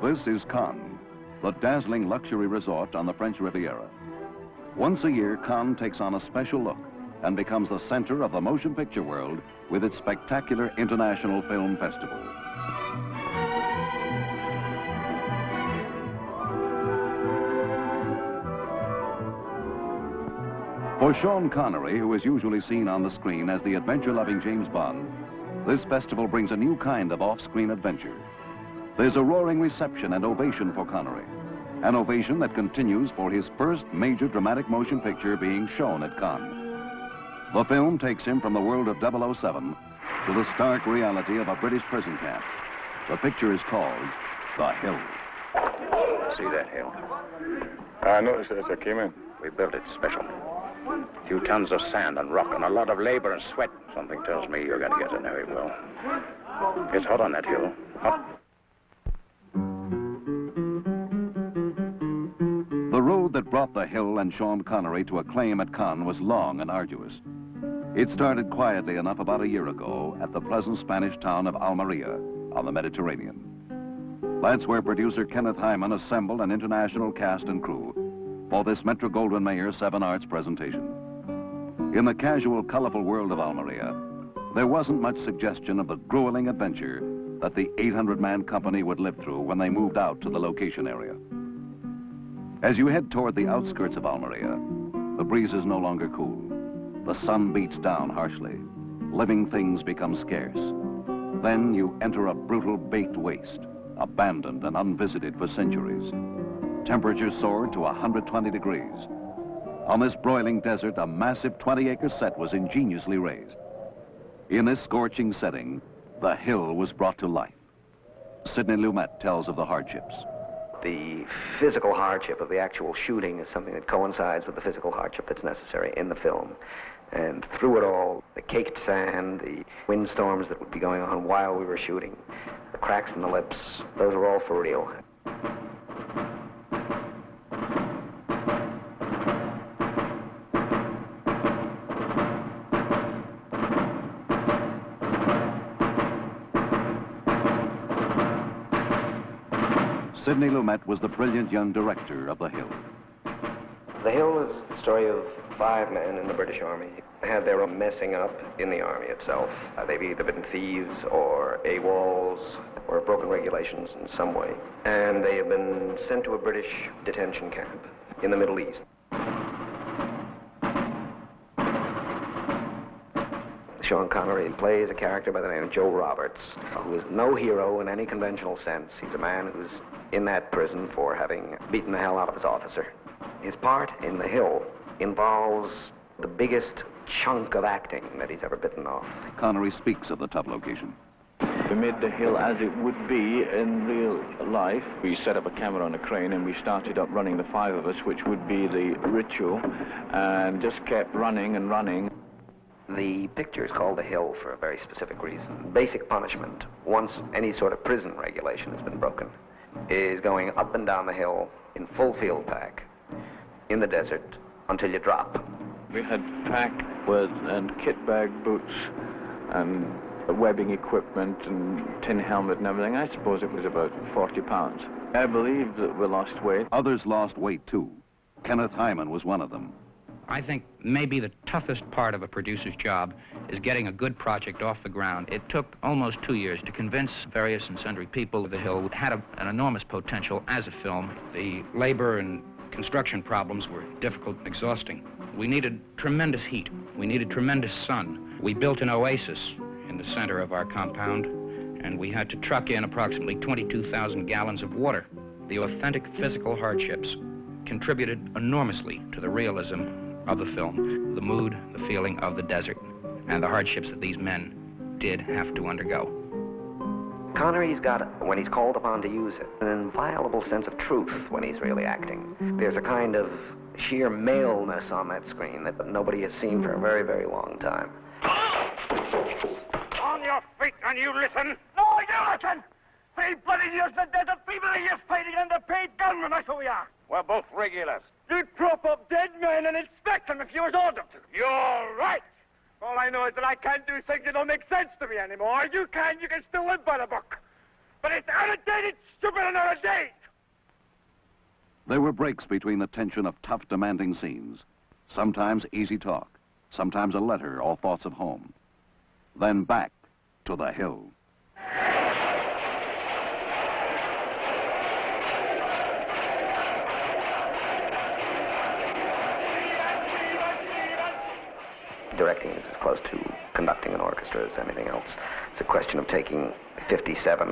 This is Cannes, the dazzling luxury resort on the French Riviera. Once a year, Cannes takes on a special look and becomes the center of the motion picture world with its spectacular International Film Festival. For Sean Connery, who is usually seen on the screen as the adventure-loving James Bond, this festival brings a new kind of off-screen adventure. There's a roaring reception and ovation for Connery, an ovation that continues for his first major dramatic motion picture being shown at Cannes. The film takes him from the world of 007 to the stark reality of a British prison camp. The picture is called The Hill. See that hill? I noticed it as I came in. We built it special. A few tons of sand and rock and a lot of labor and sweat. Something tells me you're going to get in very well. It's hot on that hill. Hot. The road that brought The Hill and Sean Connery to acclaim at Cannes was long and arduous. It started quietly enough about a year ago at the pleasant Spanish town of Almeria on the Mediterranean. That's where producer Kenneth Hyman assembled an international cast and crew for this Metro-Goldwyn-Mayer 7 Arts presentation. In the casual, colorful world of Almeria, there wasn't much suggestion of the grueling adventure that the 800-man company would live through when they moved out to the location area. As you head toward the outskirts of Almeria, the breeze is no longer cool. The sun beats down harshly. Living things become scarce. Then you enter a brutal baked waste, abandoned and unvisited for centuries. Temperatures soared to 120 degrees. On this broiling desert, a massive 20-acre set was ingeniously raised. In this scorching setting, The Hill was brought to life. Sidney Lumet tells of the hardships. The physical hardship of the actual shooting is something that coincides with the physical hardship that's necessary in the film. And through it all, the caked sand, the windstorms that would be going on while we were shooting, the cracks in the lips, those are all for real. Sidney Lumet was the brilliant young director of The Hill. The Hill is the story of 5 men in the British Army. They had their own messing up in the Army itself. They've either been thieves or AWOLs or broken regulations in some way. And they have been sent to a British detention camp in the Middle East. Sean Connery plays a character by the name of Joe Roberts, who is no hero in any conventional sense. He's a man who's in that prison for having beaten the hell out of his officer. His part in The Hill involves the biggest chunk of acting that he's ever bitten off. Connery speaks of the tough location. We made The Hill as it would be in real life. We set up a camera on a crane and we started up running, the 5 of us, which would be the ritual, and just kept running and running. The picture is called The Hill for a very specific reason. Basic punishment, once any sort of prison regulation has been broken, is going up and down the hill in full field pack in the desert until you drop. We had pack with and kit bag boots and webbing equipment and tin helmet and everything. I suppose it was about 40 pounds. I believe that we lost weight. Others lost weight too. Kenneth Hyman was one of them. I think maybe the toughest part of a producer's job is getting a good project off the ground. It took almost 2 years to convince various and sundry people The Hill had an enormous potential as a film. The labor and construction problems were difficult and exhausting. We needed tremendous heat. We needed tremendous sun. We built an oasis in the center of our compound, and we had to truck in approximately 22,000 gallons of water. The authentic physical hardships contributed enormously to the realism of the film, the mood, the feeling of the desert, and the hardships that these men did have to undergo. Connery's got, when he's called upon to use it, an inviolable sense of truth when he's really acting. There's a kind of sheer maleness on that screen that nobody has seen for a very, very long time. On your feet and you listen. No, you listen! 3 bloody years in the desert, 3 bloody years fighting under paid gunmen, that's who we are. We're both regulars. You'd prop up dead men and inspect them if you was ordered to. You're right. All I know is that I can't do things that don't make sense to me anymore. You can still live by the book. But it's annotated, stupid, and out of date. There were breaks between the tension of tough, demanding scenes. Sometimes easy talk, sometimes a letter or thoughts of home. Then back to the hill. Directing is as close to conducting an orchestra as anything else. It's a question of taking 57,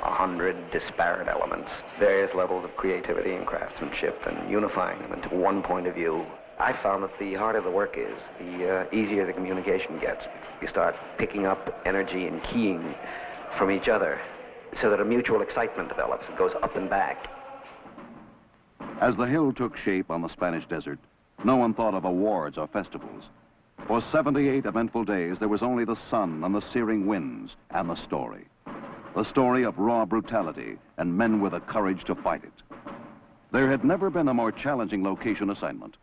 100 disparate elements, various levels of creativity and craftsmanship, and unifying them into one point of view. I found that the harder the work is, the easier the communication gets. You start picking up energy and keying from each other so that a mutual excitement develops. It goes up and back. As the hill took shape on the Spanish desert, no one thought of awards or festivals. For 78 eventful days, there was only the sun and the searing winds and the story. The story of raw brutality and men with the courage to fight it. There had never been a more challenging location assignment.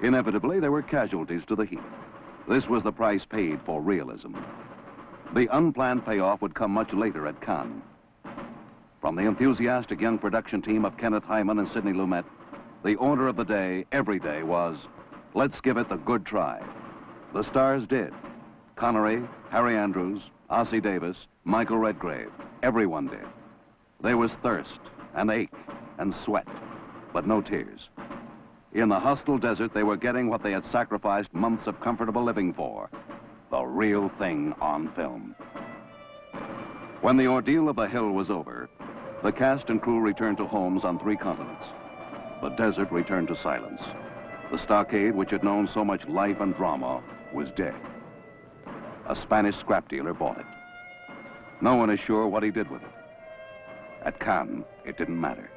Inevitably, there were casualties to the heat. This was the price paid for realism. The unplanned payoff would come much later at Cannes. From the enthusiastic young production team of Kenneth Hyman and Sidney Lumet, the order of the day, every day, was, let's give it the good try. The stars did. Connery, Harry Andrews, Ossie Davis, Michael Redgrave, everyone did. There was thirst and ache and sweat, but no tears. In the hostile desert, they were getting what they had sacrificed months of comfortable living for, the real thing on film. When the ordeal of the hill was over, the cast and crew returned to homes on 3 continents. The desert returned to silence. The stockade, which had known so much life and drama, was dead. A Spanish scrap dealer bought it. No one is sure what he did with it. At Cannes, it didn't matter.